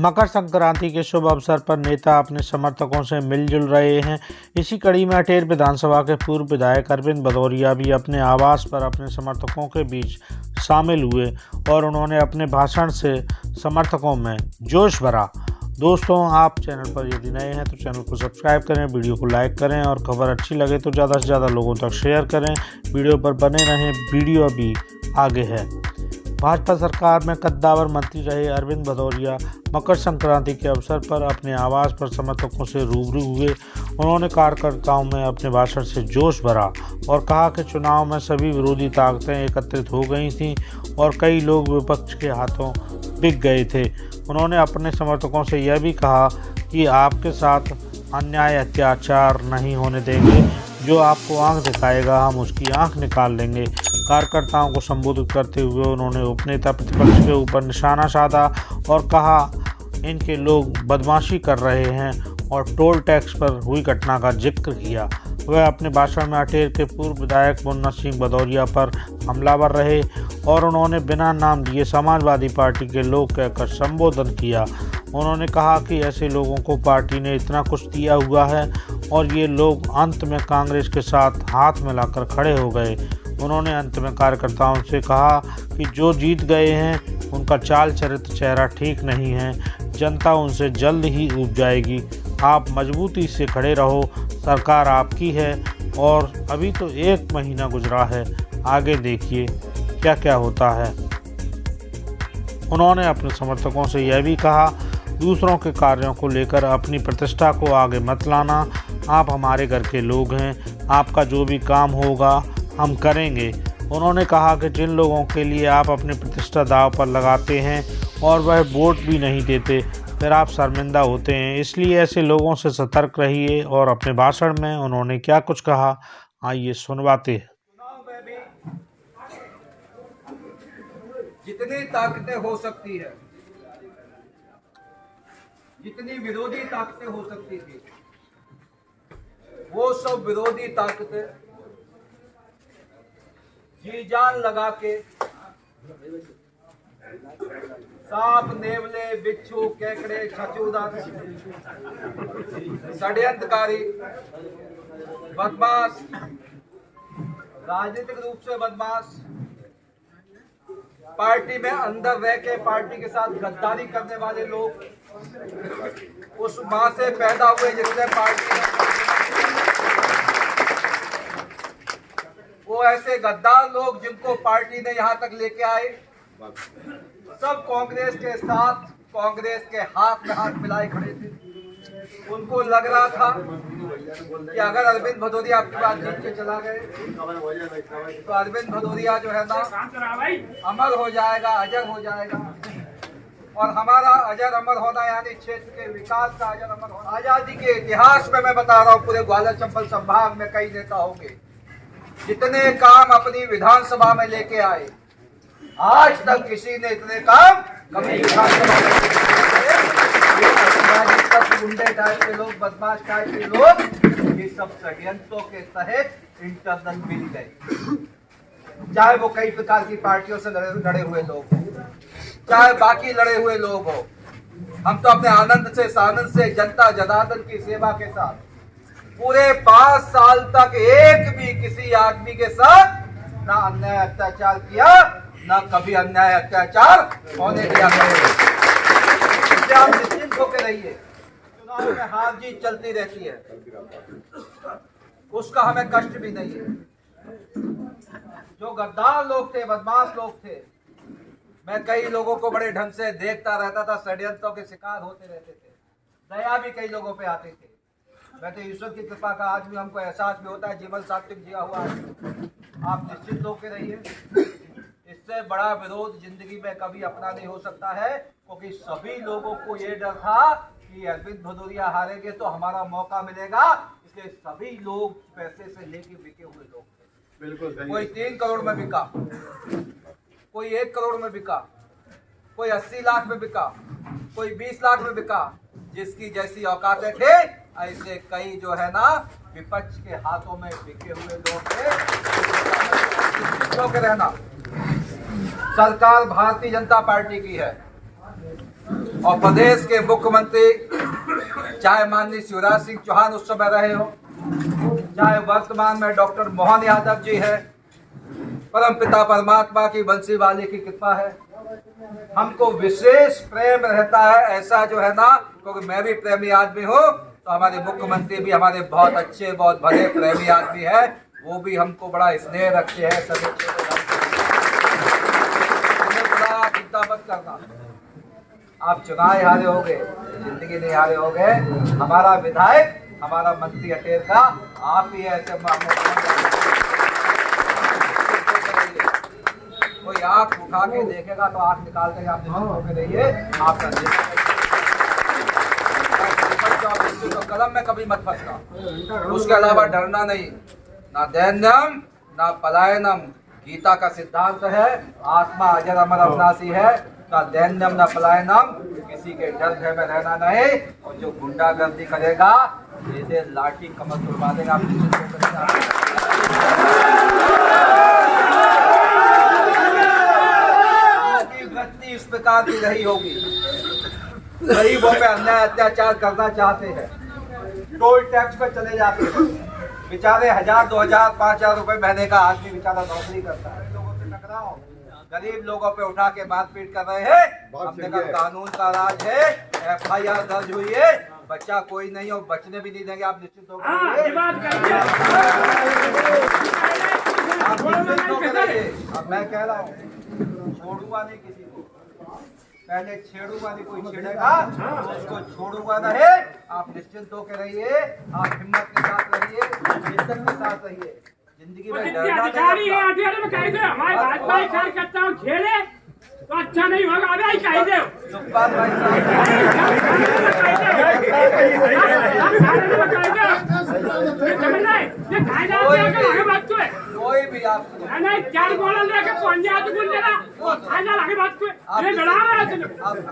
मकर संक्रांति के शुभ अवसर पर नेता अपने समर्थकों से मिलजुल रहे हैं। इसी कड़ी में अटेर विधानसभा के पूर्व विधायक अरविंद भदौरिया भी अपने आवास पर अपने समर्थकों के बीच शामिल हुए और उन्होंने अपने भाषण से समर्थकों में जोश भरा। दोस्तों, आप चैनल पर यदि नए हैं तो चैनल को सब्सक्राइब करें, वीडियो को लाइक करें और खबर अच्छी लगे तो ज़्यादा से ज़्यादा लोगों तक शेयर करें। वीडियो पर बने रहें, वीडियो अभी आगे है। भाजपा सरकार में कद्दावर मंत्री रहे अरविंद भदौरिया मकर संक्रांति के अवसर पर अपने आवास पर समर्थकों से रूबरू हुए। उन्होंने कार्यकर्ताओं में अपने भाषण से जोश भरा और कहा कि चुनाव में सभी विरोधी ताकतें एकत्रित हो गई थीं और कई लोग विपक्ष के हाथों बिक गए थे। उन्होंने अपने समर्थकों से यह भी कहा कि आपके साथ अन्याय अत्याचार नहीं होने देंगे। जो आपको आंख दिखाएगा हम उसकी आंख निकाल लेंगे। कार्यकर्ताओं को संबोधित करते हुए उन्होंने उपनेता प्रतिपक्ष के ऊपर निशाना साधा और कहा इनके लोग बदमाशी कर रहे हैं और टोल टैक्स पर हुई घटना का जिक्र किया। वह अपने भाषण में अटेर के पूर्व विधायक मुन्ना सिंह भदौरिया पर हमलावर रहे और उन्होंने बिना नाम लिए समाजवादी पार्टी के लोग कहकर संबोधन किया। उन्होंने कहा कि ऐसे लोगों को पार्टी ने इतना कुछ दिया हुआ है और ये लोग अंत में कांग्रेस के साथ हाथ मिलाकर खड़े हो गए। उन्होंने अंत में कार्यकर्ताओं से कहा कि जो जीत गए हैं उनका चाल चरित्र चेहरा ठीक नहीं है, जनता उनसे जल्द ही ऊब जाएगी। आप मजबूती से खड़े रहो, सरकार आपकी है और अभी तो 1 महीना गुजरा है, आगे देखिए क्या क्या होता है। उन्होंने अपने समर्थकों से यह भी कहा दूसरों के कार्यों को लेकर अपनी प्रतिष्ठा को आगे मत लाना। आप हमारे घर के लोग हैं, आपका जो भी काम होगा हम करेंगे। उन्होंने कहा कि जिन लोगों के लिए आप अपनी प्रतिष्ठा दांव पर लगाते हैं और वह वोट भी नहीं देते, फिर आप शर्मिंदा होते हैं, इसलिए ऐसे लोगों से सतर्क रहिए। और अपने भाषण में उन्होंने क्या कुछ कहा, आइए सुनवाते हैं। चुनाव में भी जितनी ताकतें हो सकती है, जितनी विरोधी ताकतें हो सकती थी, वो सब विरोधी ताकतें जी जान लगा के सांप, नेवले, बिच्छू, केकड़े, छछूंदर, षड्यंत्रकारी, बदमाश, राजनीतिक रूप से बदमाश, पार्टी में अंदर रह के पार्टी के साथ गद्दारी करने वाले लोग, उस मां से पैदा हुए जिसने पार्टी, वो ऐसे गद्दार लोग जिनको पार्टी ने यहाँ तक लेके आए, सब कांग्रेस के साथ, कांग्रेस के हाथ में हाथ मिलाए खड़े थे। उनको लग रहा था कि अगर अरविंद भदौरिया आपकी बात जीत के चला गए तो अरविंद भदौरिया जो है ना अमर हो जाएगा, अजर हो जाएगा। और हमारा अजर अमर होना यानी क्षेत्र के विकास का अजर अमर होना। आजादी के इतिहास में मैं बता रहा हूँ, पूरे ग्वालियर चंबल संभाग में कई नेता होंगे जितने काम अपनी विधानसभा में लेके आए, आज तक किसी ने इतने काम कभी विधानसभा में गुंडे टाइप के लोग, बदमाश टाइप के लोग, ये सब षड्यंत्रों के तहत इंटरनल मिल गए। चाहे वो कई प्रकार की पार्टियों से लड़े हुए लोग हो, चाहे बाकी लड़े हुए लोग हो, हम तो अपने आनंद से, सानंद से, जनता जनार्दन की सेवा के साथ पूरे 5 साल तक एक भी किसी आदमी के साथ ना अन्याय अत्याचार किया, ना कभी अन्याय अत्याचार होने दिया। इससे आप निश्चिंत होकर रहिए। चुनाव में हार जीत चलती रहती है, उसका हमें कष्ट भी नहीं है। जो गद्दार लोग थे, बदमाश लोग थे, मैं कई लोगों को बड़े ढंग से देखता रहता था, षड्यंत्रों के शिकार होते रहते थे, दया भी कई लोगों पे आती थी। मैं तो ईश्वर की कृपा का आज भी हमको एहसास भी होता है, जीवन सात्विक जिया हुआ है। आप निश्चित होकर रहिए, इससे बड़ा विरोध जिंदगी में कभी अपना नहीं हो सकता है, क्योंकि सभी लोगों को ये डर था कि अरविंद भदौरिया हारेंगे तो हमारा मौका मिलेगा, इसलिए सभी लोग पैसे से लेके बिके हुए लोग थे। बिल्कुल, कोई 3 करोड़ में बिका, कोई 1 करोड़ में बिका, कोई 80 लाख में बिका, कोई 20 लाख में बिका। जिसकी जैसी औकातें थे ऐसे कई जो है ना विपक्ष के हाथों में बिके हुए लोग थे। रहना, सरकार भारतीय जनता पार्टी की है, और प्रदेश के मुख्यमंत्री चाहे माननीय शिवराज सिंह चौहान उस समय रहे हो, चाहे वर्तमान में डॉक्टर मोहन यादव जी है, परम पिता परमात्मा की बंसी वाली की कृपा है। हमको विशेष प्रेम रहता है ऐसा जो है ना, क्योंकि मैं भी प्रेमी आदमी हूँ, तो हमारे मुख्यमंत्री भी हमारे बहुत अच्छे बहुत भले प्रेमी आदमी है, वो भी हमको बड़ा स्नेह रखते हैं। सभी चिंता मत करना, आप चुनाव हारे होगे, जिंदगी नहीं हारे होगे। हमारा विधायक हमारा मंत्री अटेर का आप ही ऐसे कोई आंख उठा के देखेगा तो आंख निकाल के आप निश्चित रहिए, आपका तो कलम में कभी मत फंसना। उसके अलावा डरना नहीं, ना दैन्यम ना पलायनम, गीता का सिद्धांत है, आत्मा अजर अमर अविनाशी है। ना दैन्यम ना पलायनम, किसी के डर भय में रहना नहीं, और जो गुंडागर्दी करेगा सीधे लाठी कमर तुड़वा देगा। आप वृत्ति इस प्रकार की रही होगी, गरीबों पे अन्याय अत्याचार करना चाहते हैं, टोल टैक्स पे चले जाते हैं, बेचारे 1000 2000 5000 रुपए महीने का आदमी बेचारा नौकरी करता है, लोगों से टकराओ, गरीब लोगों पे उठा के मारपीट कर रहे हैं। हमने कहा कानून का राज है, FIR दर्ज हुई है, बच्चा कोई नहीं हो, बचने भी नहीं देंगे। आप निश्चित होकर अब मैं कह रहा हूँ, छोड़ूंगा नहीं किसी को, पहले छेड़ूंगा नहीं, कोई छेड़ेगा उसको छोड़ूंगा नहीं। आप निश्चिंत होकर रहिए, आप हिम्मत के साथ रहिए, इज्जत के साथ रहिए, जिंदगी में डरना अधिकारी है। में कह दे हमारे भाजपा ही कार्यकर्ता हूँ, खेले तो अच्छा नहीं होगा, अभी कह दे सुखपाल भाई कोई भी आप चार बोला लेके पंजाब बोल देना आगे बात को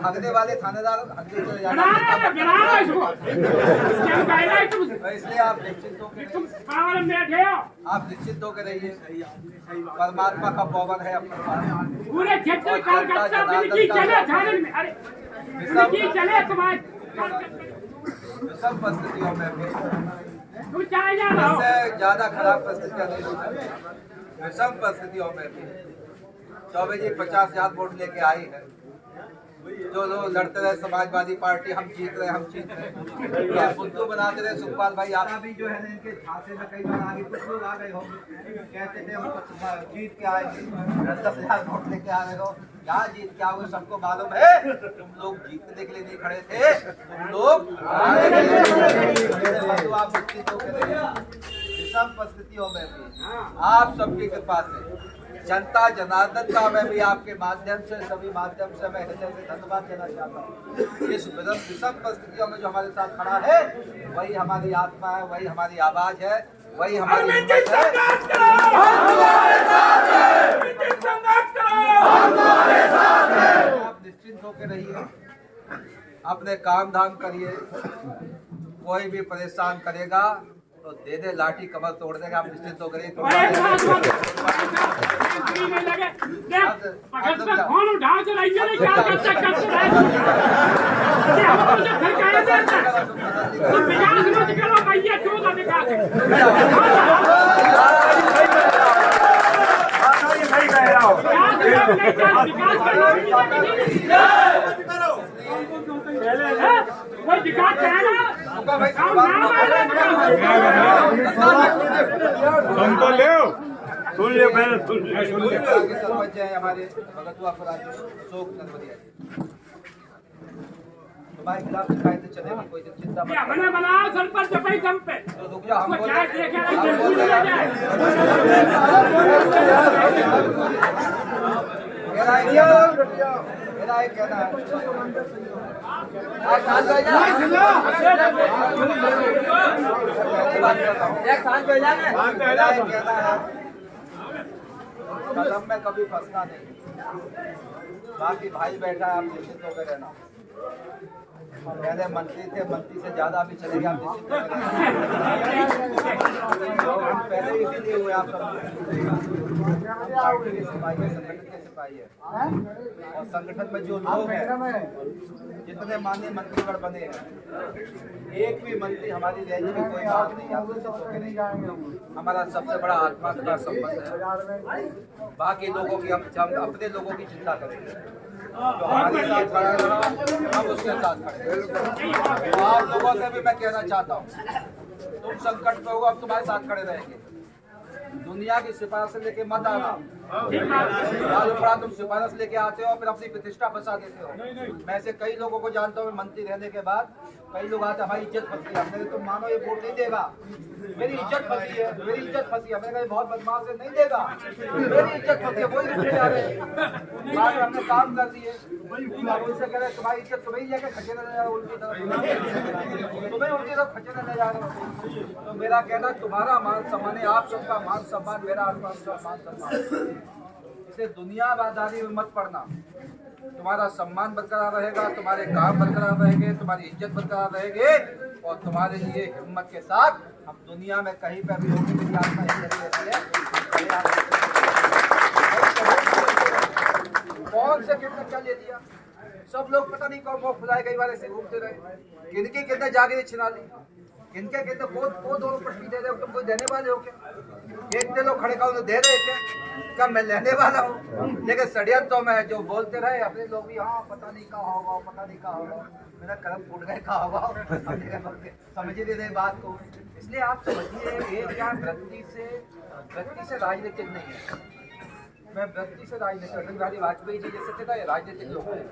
हगने वाले थानेदार हगने चले जाना, इसलिए आप निश्चित होकर आप निश्चित होकर रहिए, परमात्मा का पावर है अपने पास। पूरे क्षेत्र कार्यकर्ता चले थाने में, अरे चले समाज विषम परिस्थितियों में भी इससे ज्यादा खराब परिस्थितियां नहीं होती, विषम परिस्थितियों में भी चौबे जी 50,000 वोट लेके आई है। जो लोग लड़ते रहे समाजवादी पार्टी, हम जीत रहे बुद्धू बनाते रहे सुखपाल भाई। आप भी जो है ना इनके झांसे में कई बार आगे कुछ लोग आ गए हो, कहते थे हम जीत के आएंगे, 10,000 वोट लेके आ रहे हो, क्या जीत के आओगे सबको मालूम है। तुम लोग जीतने के लिए नहीं खड़े थे, तुम लोग आप निश्चित होकर विषम परिस्थितियों में भी आप सबकी कृपा से जनता जनार्दन का मैं भी आपके माध्यम से सभी माध्यम से मैं हृदय से धन्यवाद देना चाहता हूँ। इस विषम परिस्थितियों में जो हमारे साथ खड़ा है वही हमारी आत्मा है, वही हमारी आवाज है, वही हमारी हिम्मत है। आप निश्चिंत होकर रहिए, अपने काम धाम करिए, कोई भी परेशान करेगा तो दे दे लाठी कमर तोड़ देगा। आप निश्चित होकर सरपंच है हमारे भगतुआ अशोक नरवरिया, तुम्हारे खिलाफ शिकायतें चलेगी, कोई चिंता मत बनाओ सरपंच पे दम पे, तो रुक जाओ, हम बोल मेरा एक कहना है कदम में कभी फंसना नहीं, बाकी भाई बैठा है, आप निश्चित होकर रहना। पहले मंत्री थे, मंत्री से ज्यादा अभी चलेंगे आप निश्चित हम पहले ही इसीलिए हुए आप सब पार्टी के सिपाही है, संगठन के सिपाही है। और संगठन में जो लोग हैं, जितने माननीय मंत्रीगण बने हैं, एक भी मंत्री हमारी रेंज में कोई बात नहीं, आप निश्चित होकर नहीं जाएंगे। हमारा सबसे बड़ा आत्मा का संबंध है। बाकी लोगों की हम अपने लोगों की चिंता करेंगे, जो हमारे साथ खड़ा रहा हम उसके साथ खड़े। आप लोगों से भी मैं कहना चाहता हूँ, तुम संकट में हो, अब तुम्हारे साथ खड़े रहेंगे। दुनिया की सिफारिश लेके मत आना। तुम सिफारिश लेके आते हो फिर अपनी प्रतिष्ठा फंसा देते हो। मैं ऐसे कई लोगों को जानता हूँ, मंत्री रहने के बाद कई लोग आते हमारी इज्जत फंसी है, हमने तुम मानो ये वोट नहीं देगा, मेरी इज्जत फंसी है, मेरी इज्जत फंसी है, मैंने कहा बहुत बदमाश है, नहीं देगा, मेरी इज्जत फंसी है, वही रुके जा रहे हैं। बाद में हमने काम कर दिए, उनसे कह रहे तुम्हारी इज्जत तुम्हें लेके खचेने ले जा रहे हो, उनकी तरफ तुम्हें उनकी तरफ खचेने ले जा रहे हो। तो मेरा कहना, तुम्हारा मान सम्मान है, आप सबका मान सम्मान, मेरा मान सम्मान। इसे दुनियादारी में मत पड़ना। तुम्हारा सम्मान बरकरार रहेगा, तुम्हारे काम बरकरार रहेंगे, तुम्हारी इज्जत बरकरार रहेगी, और तुम्हारे लिए हिम्मत के साथ हम दुनिया में कहीं पर भी होंगे। मेरी आत्मा कौन से कितने क्या ले लिया, सब लोग पता नहीं कौन खुदाए कई बार ऐसे घूमते रहे, किनके कितने जागीरें छिना ली, किनके कितने को दोनों पट्टी दे रहे हो, तुम कोई देने वाले हो क्या? इतने लोग खड़े खाओ दे रहे क्या मैं लेने वाला हूँ? लेकिन षड्यंत्र में जो बोलते रहे अपने लोग भी, हाँ पता नहीं कहाँ होगा, पता नहीं कहाँ होगा, मेरा कदम फूट गए कहाँ होगा, समझ ही नहीं बात को। इसलिए आप समझिए, ये क्या वृत्ति से राजनीतिक नहीं है। मैं वृत्ति से राजनीतिक, अटल बिहारी वाजपेयी जी जैसे थे ना, ये राजनीतिक लोग हैं,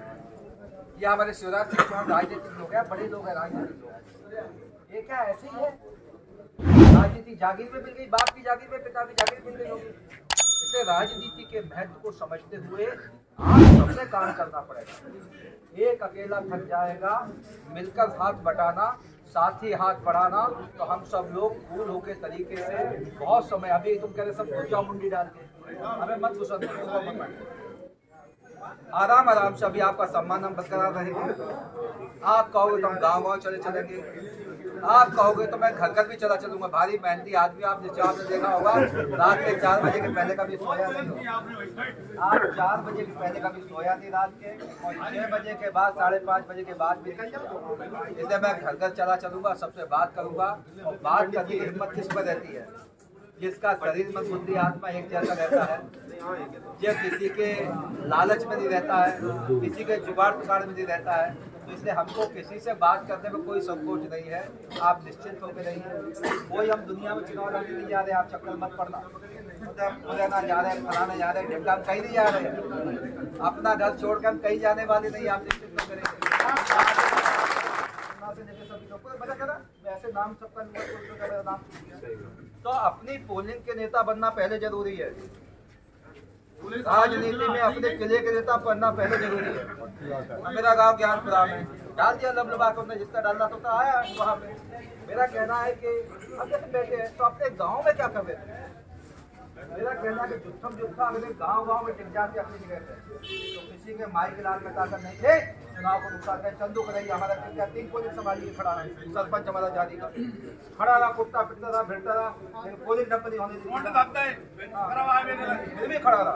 या हमारे शिवराज सिंह चौहान राजनीतिक लोग हैं, बड़े लोग हैं राजनीतिक लोग। ये क्या ऐसे ही है? राजनीति जागीर में मिल गई, बाप की जागीर में पिता की जागीर मिल गई होगी। इसलिए राजनीति के महत्व को समझते हुए आज सबसे काम करना पड़ेगा। एक अकेला थक जाएगा, मिलकर हाथ बटाना, साथ ही हाथ बढ़ाना, तो हम सब लोग कूल होके तरीके से बहुत समय, अभी तुम कह रहे सब पूजा मुंडी डाल के हमें मत घुसा, आराम आराम से अभी आपका सम्मान हम बरकरार रहेगा। आप कहोगे तो हम गाँव चले चलेंगे, आप कहोगे तो मैं घर भी चला चलूंगा। भारी मेहनती आदमी आपने देखा होगा, रात के 4 बजे के पहले कभी सोया नहीं, आप 4 बजे के पहले कभी सोया नहीं रात के, और 6 बजे के बाद 5:30 बजे के बाद भी नहीं। इसलिए मैं घर चला चलूंगा, सबसे बात करूंगा, और बात करने की हिम्मत किस पर रहती है? जिसका शरीर मन बुद्धि आत्मा एक जैसा रहता है, जो किसी के लालच में नहीं रहता है, किसी के जुगाड़ तुगाड़ में नहीं रहता है। तो इसलिए हमको किसी से बात करने में कोई संकोच नहीं है, आप निश्चिंत होकर रहिए। कोई हम दुनिया में चुनाव लड़ने नहीं जा रहे, आप चक्कर मत पड़ना, मुरैना जा रहे हैं, फलाना जा रहे हैं, ढिमका हम कहीं नहीं जा रहे हैं, अपना घर छोड़ कर हम कहीं जाने वाले नहीं, आप निश्चिंत होकर रहिए। वैसे नाम सबका नाम, तो अपनी पोलिंग के नेता बनना पहले जरूरी है। राजनीति में अपने किले के नेता बनना पहले जरूरी है। मेरा गांव ज्ञानपुरा में डाल दिया लबलबा को, जितना डालना तो आया वहाँ पे। मेरा कहना है कि अब जैसे बैठे हैं तो अपने गांव में क्या कर रहे थे? मेरा कहना है कि जुत्था अगर गांव में टिक जाते अपनी जगह पे, तो किसी के माई के लाल में ताकत नहीं थे चुनाव को नुकसान कर। चंदू को नहीं, हमारा 3 पोलिंग संभालिए खड़ा है, सरपंच हमारा जारी का खड़ा रहा, कुत्ता पिटता रहा, भिड़ता रहा, लेकिन पोलिंग डंप नहीं होने दी, फिर भी खड़ा रहा।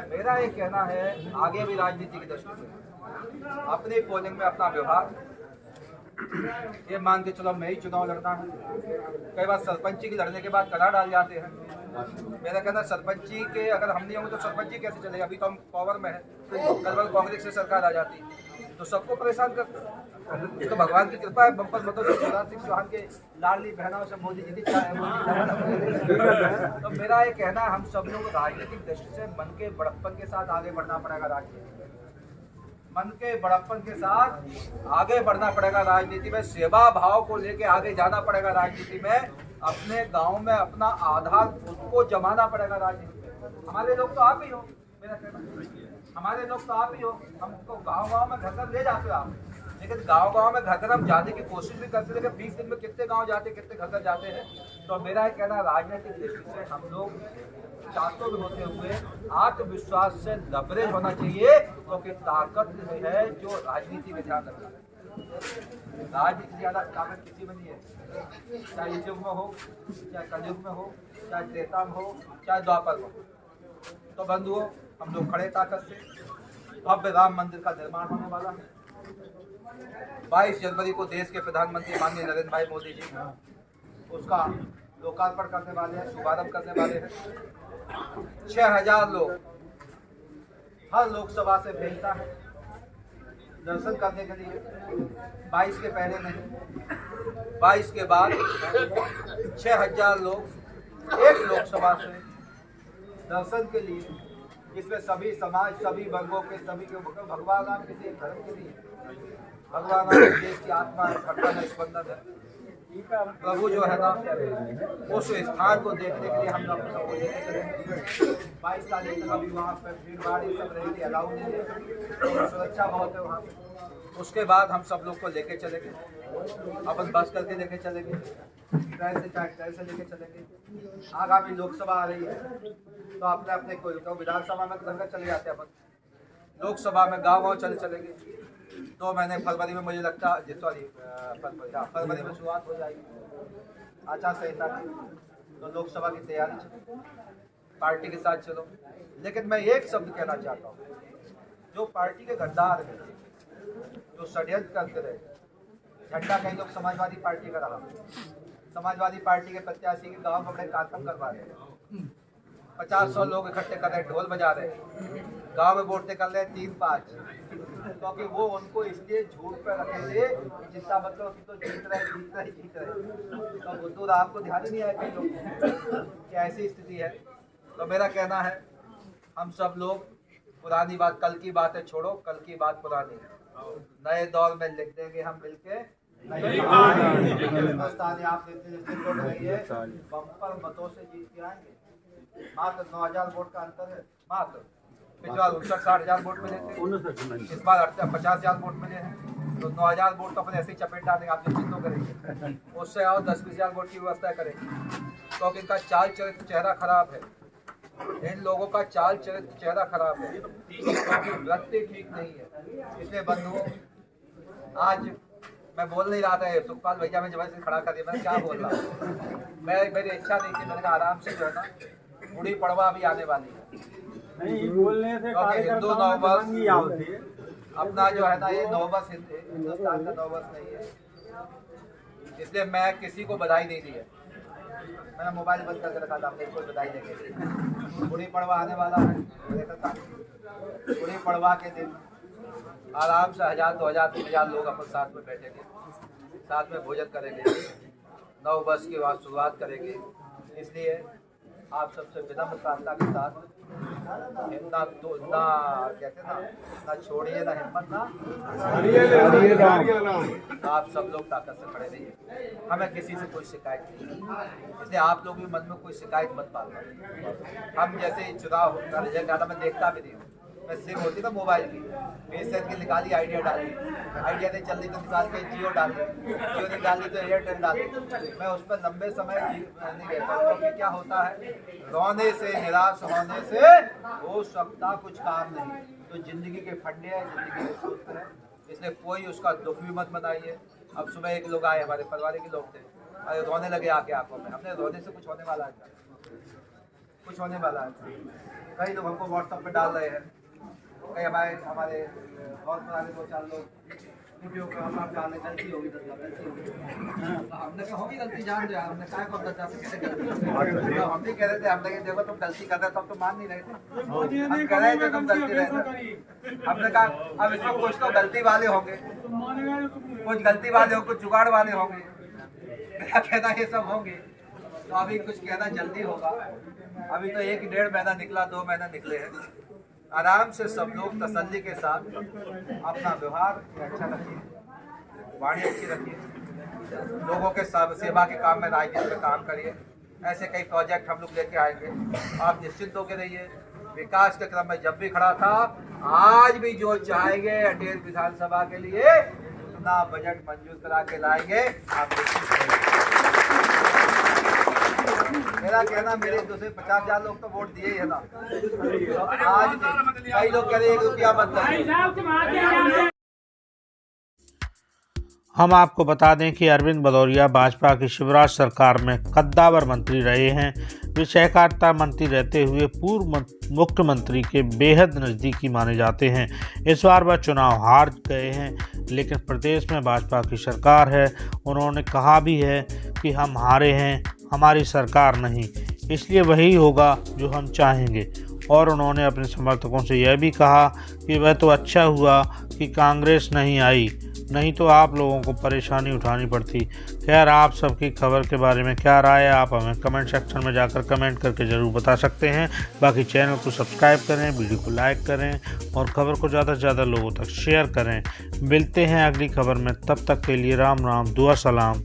मेरा ये कहना है, आगे भी राजनीति की दृष्टि से अपनी पोलिंग में अपना व्यवहार, ये मान के चलो मैं ही चुनाव लड़ना है। कई बार सरपंची की लड़ने के बाद करा डाल जाते हैं। मेरा कहना, सरपंची के अगर हम नहीं होंगे तो सरपंची कैसे चलेगा? अभी तो हम पावर में है, कल कांग्रेस से सरकार आ जाती तो सबको परेशान करते। तो भगवान की कृपा है, बम्पर मतों से शिवराज सिंह चौहान के लाडली बहनों से मोदी जी तो मेरा ये कहना है, हम सब लोग राजनीतिक दृष्टि से मन के बड़प्पन के साथ आगे बढ़ना पड़ेगा। राजनीति मन के बड़प्पन के साथ आगे बढ़ना पड़ेगा। राजनीति में सेवा भाव को लेके आगे जाना पड़ेगा। राजनीति में अपने गांव में अपना आधार खुद को जमाना पड़ेगा। राजनीति में हमारे लोग तो आप ही हो, मेरा कहना हमारे लोग तो आप ही हो। हमको गांव में घर ले जाते हो आप, लेकिन गांव-गांव में घर घर हम जाने की कोशिश भी करते थे कि 20 दिन में कितने गांव जाते, कितने घर घर जाते हैं। तो मेरा कहना राजनीतिक दृष्टि से हम लोग चाहते होते हुए आत्मविश्वास से लबरेज होना चाहिए, क्योंकि ताकत है जो राजनीति में ध्यान रखना है। राजनीति से ज्यादा ताकत किसी में नहीं है, चाहे इस युग में हो, चाहे कलयुग में हो, चाहे त्रेता में हो, चाहे द्वापर में हो। तो बंधुओं, हम लोग खड़े ताकत से भव्य राम मंदिर का निर्माण होने वाला है। 22 जनवरी को देश के प्रधानमंत्री माननीय नरेंद्र भाई मोदी जी उसका लोकार्पण करने वाले हैं, शुभारंभ करने वाले हैं। 6000 लोग हर लोकसभा से भेजता है दर्शन करने के लिए। 22 के पहले नहीं, 22 के बाद 6000 लोग एक लोकसभा से दर्शन के लिए, जिसमें सभी समाज, सभी वर्गों के, सभी के भगवान राम किसी धर्म के लिए, भगवान राम देश की आत्मा है, धड़कन है, स्पंदन है। प्रभु जो है ना, उस स्थान को देखने के लिए हम लोग सबको लेके चलेंगे। 22 तारीख तक अभी वहाँ पर भीड़ भाड़ ये सब रहेगी, अलाउ नहीं है, सुरक्षा बहुत है वहाँ पे। उसके बाद हम सब लोग को लेके चलेंगे, अपन बस करके लेके चलेंगे, ट्रेन से चाहे ट्रेन से लेके चलेंगे। आगामी लोकसभा आ रही है, तो अपने अपने कोई विधानसभा में घर चले जाते हैं अपन, लोकसभा में गाँव चलेंगे। 2 महीने फरवरी में मुझे लगता है, सॉरी फरवरी में शुरुआत हो जाएगी आचार संहिता की, तो लोकसभा की तैयारी चलो, पार्टी के साथ चलो। लेकिन मैं एक शब्द कहना चाहता हूँ, जो पार्टी के गद्दार हैं, जो षड्यंत्र करते रहे, झंडा कई लोग समाजवादी पार्टी का रहा, समाजवादी पार्टी के प्रत्याशी के गाँव में बड़े कार्यक्रम करवा रहे हैं, 50-100 लोग इकट्ठे कर रहे, ढोल बजा रहे, गांव में वोट कर रहे 3-5, क्योंकि वो उनको इसलिए झूठ पे रखे थे, जितना मतलब तो जीत रहे। तो बुद्धू राम को ध्यान ही नहीं आया कई लोग कि ऐसी स्थिति है। तो मेरा कहना है, हम सब लोग पुरानी बात, कल की बातें छोड़ो, कल की बात पुरानी है, नए दौर में लिख देंगे हम मिलके आप बम्पर मतों से जीत के आएंगे। मात्र 9000 वोट का अंतर है, मात्र। पिछला 59-60 वोट मिले थे, इस बार 50,000 वोट मिले हैं, तो 9000 वोट तो अपन ऐसे ही चपेट डालेंगे, आप निश्चित करेंगे। उससे और 10-20,000 वोट की व्यवस्था करेंगे, क्योंकि इनका चाल चरित्र चेहरा खराब है, इन लोगों का चाल चरित्र चेहरा खराब है, वृत्ति ठीक नहीं है। इसलिए बंधुओं, आज मैं बोल नहीं रहा था, सुखपाल भैया में जबरदस्ती खड़ा कर दिया, मैं क्या बोल रहा हूँ, मेरी इच्छा नहीं थी, मैंने कहा आराम से जो है ना, गुड़ी पड़वा भी आने वाली है, नहीं बोलने से हिंदू नववर्ष अपना जो है ना, ये नववर्ष हिंदुस्तान का नववर्ष नहीं है। इसलिए मैं किसी को बधाई नहीं दी है, मैंने मोबाइल बंद करके रखा था, हमने कोई बधाई देंगे। गुड़ी पड़वा आने वाला है, गुड़ी पड़वा के दिन आराम से 1000-2000 3,000 लोग अपन साथ में बैठेंगे, साथ में भोजन करेंगे, नववर्ष की बात शुरुआत करेंगे। इसलिए आप सबसे विनम्र प्रार्थना के साथ, ना कहते ना छोड़िए ना हिम्मत ना, आप सब लोग ताकत से खड़े रहिए, हमें किसी से कोई शिकायत नहीं। इसलिए आप लोग भी मन में कोई शिकायत मत पालना। हम जैसे चुनाव का रिजल्ट आता, मैं देखता भी नहीं हूँ, मैं सिम होती ना मोबाइल की, BSNL की निकाली, आइडिया डाली, आइडिया नहीं चल रही तो निकाल के जियो डाली, जियो नहीं डाली तो एयरटेल डाली। मैं उस पर लंबे समय नहीं रहता, क्योंकि क्या होता है, रोने से, निराश होने से हो सकता कुछ काम नहीं। तो जिंदगी के फंडे हैं, जिंदगी के सूत्र है, इसलिए कोई उसका दुख भी मत मनाइए। अब सुबह एक लोग आए, हमारे परिवार के लोग थे, अरे रोने लगे आके आंखों में, हमने रोने से कुछ होने वाला है, कुछ होने वाला है। कई लोग हमको व्हाट्सएप पे डाल रहे हैं, कई हमारे बहुत पुराने 2-4 लोग वीडियो पे हम डालने, गलती होगी, गलती होगी, हमने कहा होगी गलती, जान दो, हमने कहा कब बता कैसे गलती, हम भी कह रहे थे, हमने देखो तुम गलती कर रहे तब तो मान नहीं रहे थे, हम कह रहे थे तुम गलती रहे। हमने कहा अब इसमें कुछ तो गलती वाले होंगे, कुछ गलती वाले होंगे, कुछ जुगाड़ वाले होंगे, मेरा कहना ये सब होंगे। तो अभी कुछ कहना जल्दी होगा, अभी तो 1-1.5 महीना निकला, 2 महीना निकले हैं। आराम से सब लोग तसल्ली के साथ अपना व्यवहार अच्छा रखिए, वाणी अच्छी रखिए, लोगों के सेवा के काम में, राजनीति में काम करिए। ऐसे कई प्रोजेक्ट हम लोग लेके आएंगे, आप निश्चिंत होकर रहिए। विकास के क्रम में जब भी खड़ा था, आज भी जो चाहेंगे अटेर विधानसभा के लिए अपना बजट मंजूर करा के लाएंगे। आप मेरा कहना, मेरे 250,000 लोग तो वोट दिए ही है ना। आज भी कई लोग कह रहे हैं 1 रुपया मत भाई दो। साहब तुम्हारे यहाँ हम आपको बता दें कि अरविंद भदौरिया भाजपा की शिवराज सरकार में कद्दावर मंत्री रहे हैं। वे सहकारिता मंत्री रहते हुए पूर्व मुख्यमंत्री के बेहद नज़दीकी माने जाते हैं। इस बार वह चुनाव हार गए हैं, लेकिन प्रदेश में भाजपा की सरकार है। उन्होंने कहा भी है कि हम हारे हैं, हमारी सरकार नहीं, इसलिए वही होगा जो हम चाहेंगे। और उन्होंने अपने समर्थकों से यह भी कहा कि वह तो अच्छा हुआ कि कांग्रेस नहीं आई, नहीं तो आप लोगों को परेशानी उठानी पड़ती। खैर, आप सबकी खबर के बारे में क्या राय है, आप हमें कमेंट सेक्शन में जाकर कमेंट करके ज़रूर बता सकते हैं। बाकी चैनल को सब्सक्राइब करें, वीडियो को लाइक करें और खबर को ज़्यादा से ज़्यादा लोगों तक शेयर करें। मिलते हैं अगली खबर में, तब तक के लिए राम राम, दुआ सलाम।